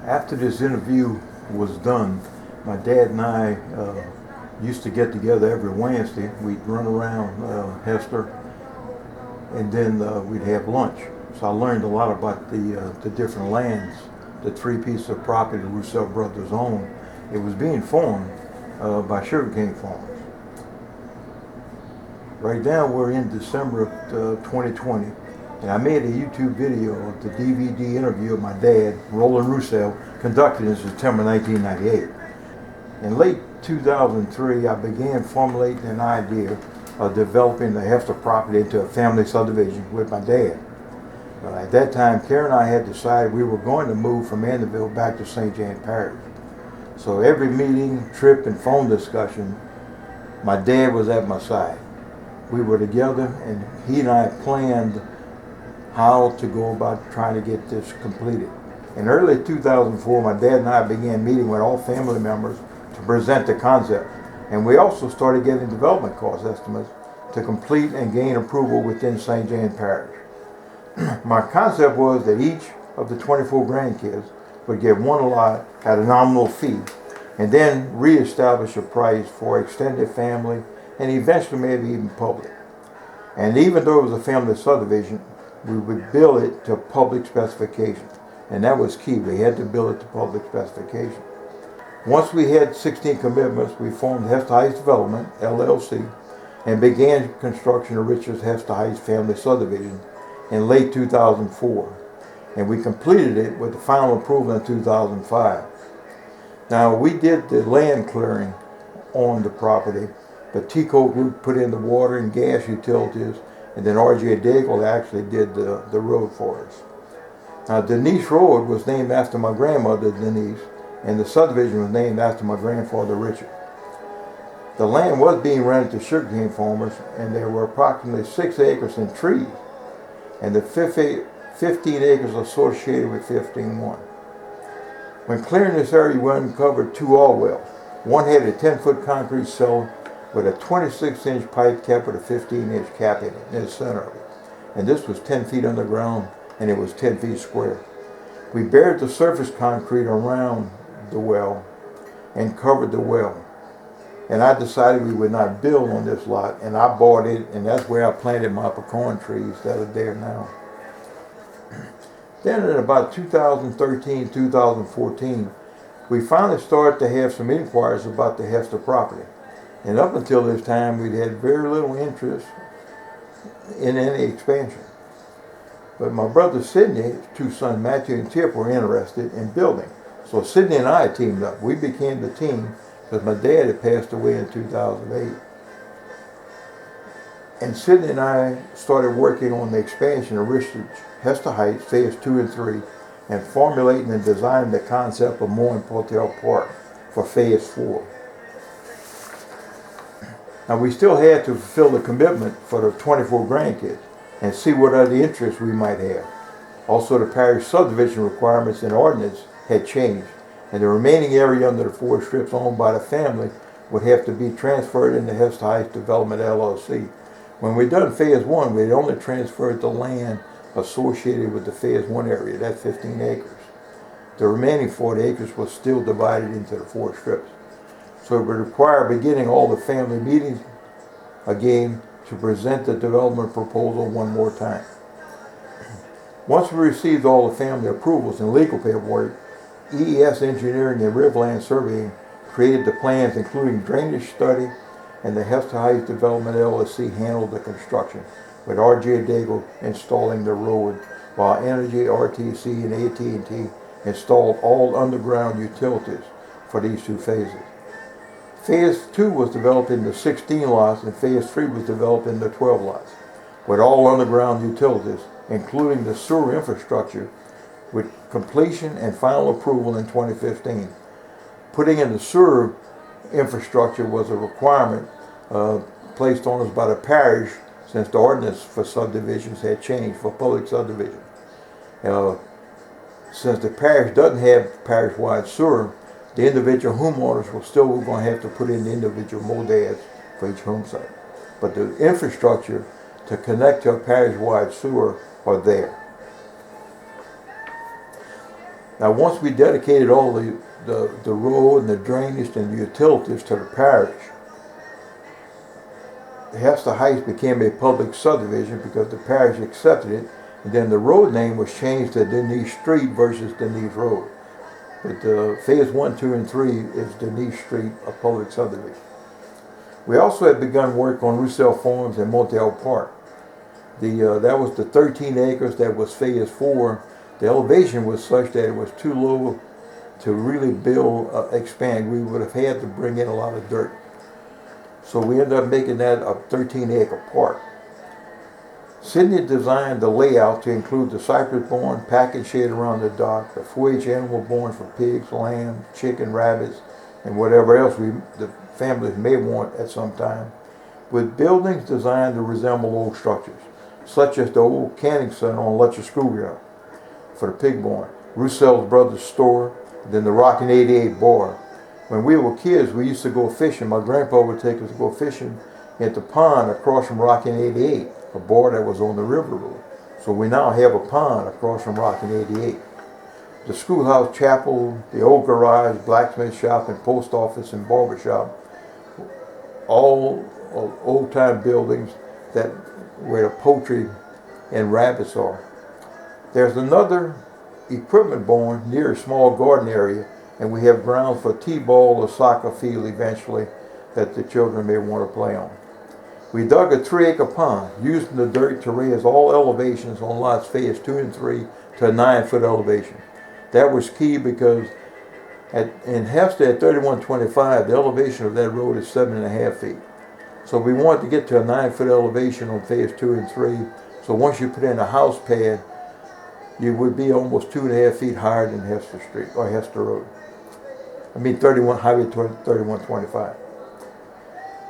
After this interview was done, my dad and I used to get together every Wednesday. We'd run around Hester, and then we'd have lunch. So I learned a lot about the different lands, the three pieces of property the Roussel brothers owned. It was being formed by sugarcane farmers. Right now we're in December of 2020, and I made a YouTube video of the DVD interview of my dad, Laddie Roussel, conducted in September 1998. In late 2003, I began formulating an idea of developing the Hester property into a family subdivision with my dad. At that time, Karen and I had decided we were going to move from Mandeville back to St. James Parish. So every meeting, trip, and phone discussion, my dad was at my side. We were together, and he and I planned how to go about trying to get this completed. In early 2004, my dad and I began meeting with all family members to present the concept. And we also started getting development cost estimates to complete and gain approval within St. James Parish. My concept was that each of the 24 grandkids would get one lot at a nominal fee, and then reestablish a price for extended family and eventually maybe even public. And even though it was a family subdivision, we would bill it to public specification. And that was key. We had to bill it to public specification. Once we had 16 commitments, we formed Hester Heights Development, LLC, and began construction of Richard's Hester Heights Family Subdivision in late 2004. And we completed it with the final approval in 2005. Now, we did the land clearing on the property. The TCO group put in the water and gas utilities, and then RJ Daigle actually did the road for us. Now, Denise Road was named after my grandmother, Denise, and the subdivision was named after my grandfather, Richard. The land was being rented to sugarcane farmers, and there were approximately 6 acres in trees, and the 15 acres associated with 15-1. When clearing this area, we uncovered 2 oil wells. One had a 10-foot concrete cellar with a 26-inch pipe capped with a 15-inch cap in the center of it. And this was 10 feet underground, and it was 10 feet square. We buried the surface concrete around the well and covered the well. And I decided we would not build on this lot, and I bought it, and that's where I planted my pecan trees that are there now. Then in about 2013, 2014, we finally started to have some inquiries about the Hester property. And up until this time, we'd had very little interest in any expansion. But my brother Sidney, his 2 sons Matthew and Tip, were interested in building. So Sidney and I teamed up. We became the team because my dad had passed away in 2008. And Sidney and I started working on the expansion of Richard's Hester Heights, Phase 2 and 3, and formulating and designing the concept of Moore and Patel Park for Phase 4. Now, we still had to fulfill the commitment for the 24 grandkids and see what other interests we might have. Also, the parish subdivision requirements and ordinance had changed, and the remaining area under the 4 strips owned by the family would have to be transferred into Hester Heights Development LLC. When we done Phase 1, we had only transferred the land associated with the Phase 1 area, that 15 acres. The remaining 40 acres was still divided into the 4 strips. So it would require beginning all the family meetings again to present the development proposal one more time. Once we received all the family approvals and legal paperwork, EES Engineering and Riverland Surveying created the plans, including drainage study, and the Hester Heights Development LLC handled the construction, with RJ Daigle installing the road, while Energy, RTC, and AT&T installed all underground utilities for these 2 phases. Phase 2 was developed into 16 lots, and Phase 3 was developed into 12 lots, with all underground utilities, including the sewer infrastructure, with completion and final approval in 2015. Putting in the sewer infrastructure was a requirement placed on us by the parish, since the ordinance for subdivisions had changed for public subdivision. Since the parish doesn't have parish-wide sewer, the individual homeowners will still going to have to put in the individual modads for each home site. But the infrastructure to connect to a parish-wide sewer are there. Now, once we dedicated all the road and the drainage and the utilities to the parish, Hester Heights became a public subdivision because the parish accepted it, and then the road name was changed to Denise Street versus Denise Road. But phase 1, 2, and 3 is Denise Street, a public subdivision. We also had begun work on Roussel Farms and Motel Park. That was the 13 acres that was phase 4. The elevation was such that it was too low to really expand. We would have had to bring in a lot of dirt. So we ended up making that a 13-acre park. Sydney designed the layout to include the cypress barn, packing shed around the dock, the 4-H animal barn for pigs, lamb, chicken, rabbits, and whatever else the families may want at some time, with buildings designed to resemble old structures, such as the old canning center on Letcher Schoolyard for the pig barn, Roussel's Brothers store, then the Rockin' 88 bar. When we were kids, we used to go fishing. My grandpa would take us to go fishing at the pond across from Rockin' 88, a bar that was on the river road. So we now have a pond across from Rockin' 88. The schoolhouse, chapel, the old garage, blacksmith shop, and post office and barber shop, all old-time buildings where the poultry and rabbits are. There's another equipment barn near a small garden area, and we have grounds for t-ball or soccer field eventually that the children may want to play on. We dug a 3-acre pond, using the dirt to raise all elevations on lots phase 2 and 3 to a 9-foot elevation. That was key because in Hester at 3125, the elevation of that road is 7.5 feet. So we wanted to get to a 9-foot elevation on phase 2 and 3. So once you put in a house pad, you would be almost 2.5 feet higher than Hester Street or Hester Road. Highway 3125.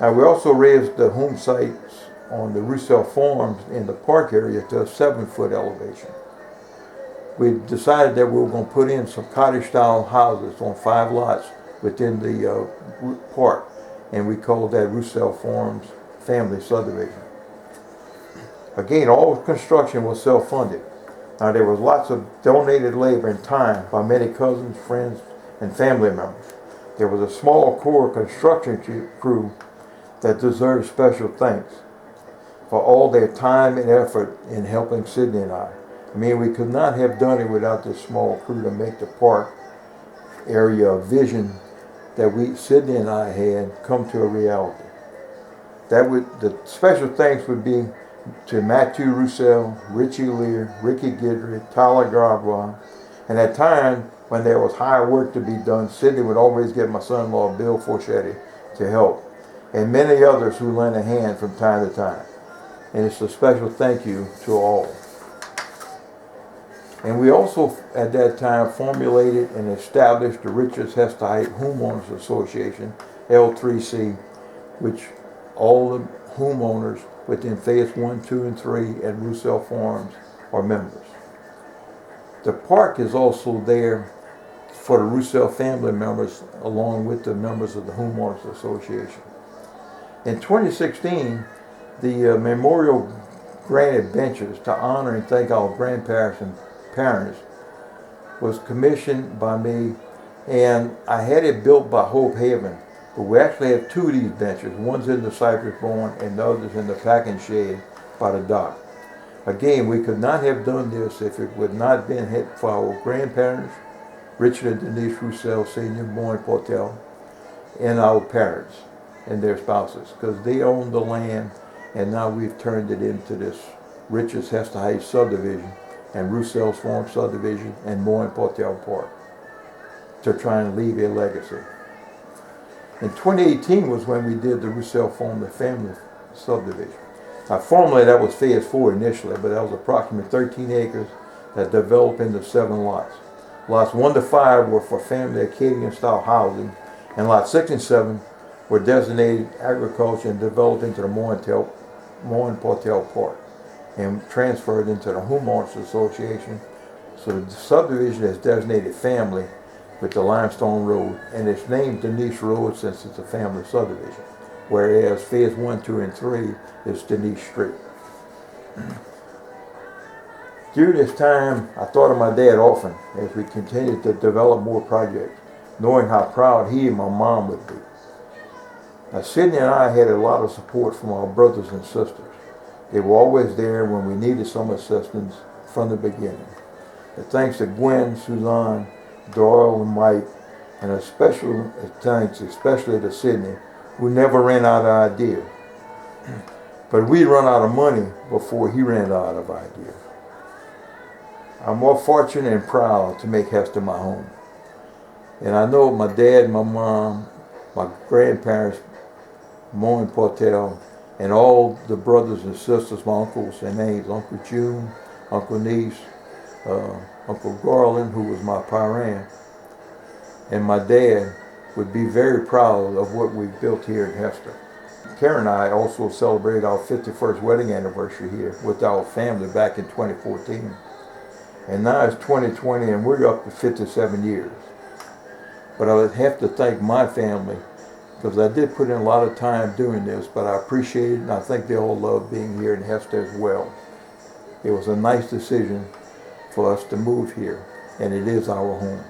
Now we also raised the home sites on the Roussel Farms in the park area to a 7-foot elevation. We decided that we were going to put in some cottage-style houses on 5 lots within the park, and we called that Roussel Farms Family Subdivision. Again, all construction was self-funded. Now there was lots of donated labor and time by many cousins, friends, and family members. There was a small core construction crew that deserved special thanks for all their time and effort in helping Sydney and I. We could not have done it without this small crew to make the park area vision that Sydney and I had come to a reality. The special thanks would be to Matthew Roussel, Richie Lear, Ricky Guidry, Tyler Garbois, and at times when there was higher work to be done, Sydney would always get my son-in-law Bill Forchetti to help, and many others who lent a hand from time to time. And it's a special thank you to all. And we also, at that time, formulated and established the Richards Hester Heights Homeowners Association, L3C, which all the homeowners within phase 1, 2, and 3 at Roussel Farms are members. The park is also there for the Roussel family members along with the members of the Homeowners Association. In 2016, the memorial granite benches to honor and thank our grandparents and parents was commissioned by me, and I had it built by Hope Haven, but we actually have 2 of these benches. One's in the cypress barn and the other's in the packing shed by the dock. Again, we could not have done this if it would not have been for our grandparents, Richard and Denise Roussel Sr., born Patel, and our parents and their spouses, because they owned the land, and now we've turned it into this Richards Hester Heights subdivision and Roussel's Farm subdivision and Moore and Patel Park to try and leave a legacy. In 2018 was when we did the Roussel Farm, the family subdivision. Now formally that was phase 4 initially, but that was approximately 13 acres that developed into 7 lots. Lots 1 to 5 were for family Acadian style housing, and lots 6 and 7 were designated agriculture and developed into the Moore and Patel Park and transferred into the Homeowners Association. So the subdivision is designated family with the limestone road, and it's named Denise Road since it's a family subdivision, whereas phase 1, 2, and 3 is Denise Street. During this time, I thought of my dad often as we continued to develop more projects, knowing how proud he and my mom would be. Now, Sydney and I had a lot of support from our brothers and sisters. They were always there when we needed some assistance from the beginning. And thanks to Gwen, Suzanne, Doyle, and Mike, and a special thanks especially to Sydney, who never ran out of ideas. But we run out of money before he ran out of ideas. I'm more fortunate and proud to make Hester my home. And I know my dad, my mom, my grandparents, Mo and Patel, and all the brothers and sisters, my uncles and aunts, Uncle June, Uncle Niece, Uncle Garland, who was my parent, and my dad would be very proud of what we've built here in Hester. Karen and I also celebrated our 51st wedding anniversary here with our family back in 2014. And now it's 2020 and we're up to 57 years. But I would have to thank my family because I did put in a lot of time doing this, but I appreciate it and I think they all love being here in Hester as well. It was a nice decision for us to move here, and it is our home.